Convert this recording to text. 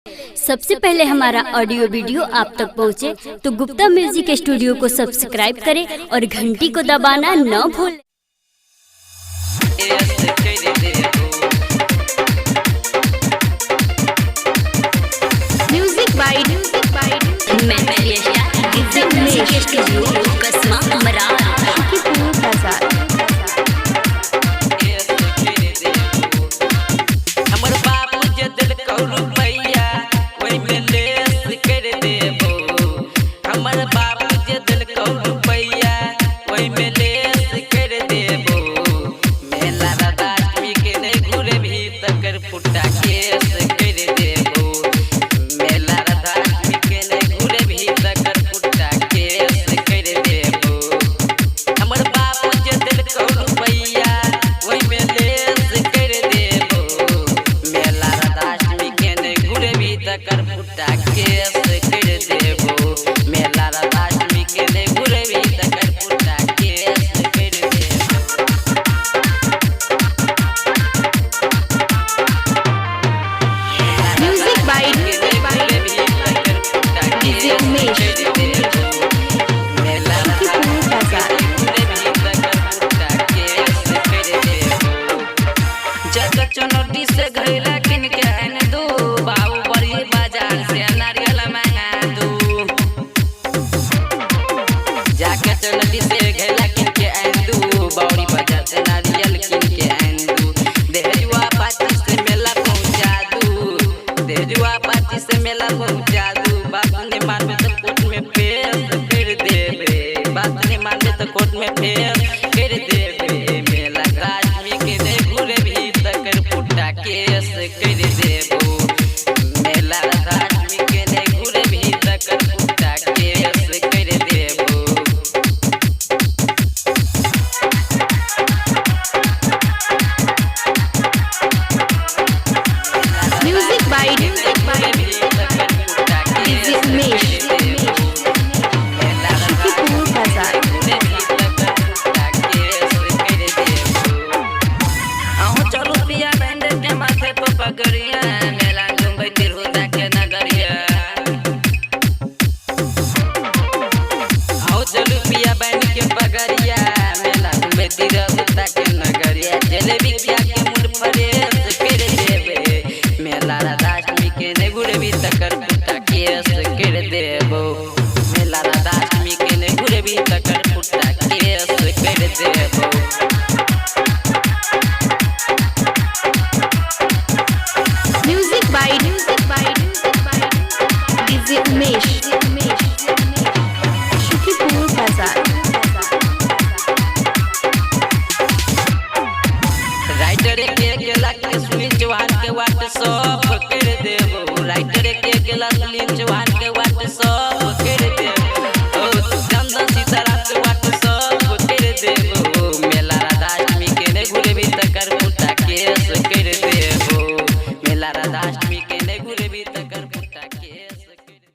सबसे पहले हमारा ऑडियो वीडियो आप तक पहुंचे तो गुप्ता म्यूजिक स्टूडियो को सब्सक्राइब करें और घंटी को दबाना न भूलें। म्यूजिक बाय चुनौती से घरेला किन के आन दो बाबू बड़ी बाजार से नारियल मंगा दो जाके चुनौती से घरेला किन के आन दो बावड़ी बाजार से नारियल किन के आन दो देजुआ पार्टी से मेला पहुंचा दो देजुआ पार्टी से मेला पहुंचा दो बात ने माने तो कोर्ट में पेश कर देबे बात ने माने तो कोर्ट में पेश कर देबे मेला राजमी के दे घुरे भी केस कर देबो मेला राजमी के ने घुरे भी तक पुटा केस कर देबो। म्यूजिक बाय पगड़िया मेला घूमे तिरहुता के नगरिया आओ चलू पिया बन के पगड़िया मेला घूमे तिरहुता के नगरिया जलेबी क्या के मुंड परेस कर देबे मेला राधाष्टमी के ने घुरे भी तकर पुटा केस कर देबो मेला राधाष्टमी के ने घुरे भी तकर पुटा केस कर देबो। राइटर के गेला के सुनील चौहान के व्हाट्सएप कर देबो राइटर के गेला सुनील चौहान के व्हाट्सएप कर देबो।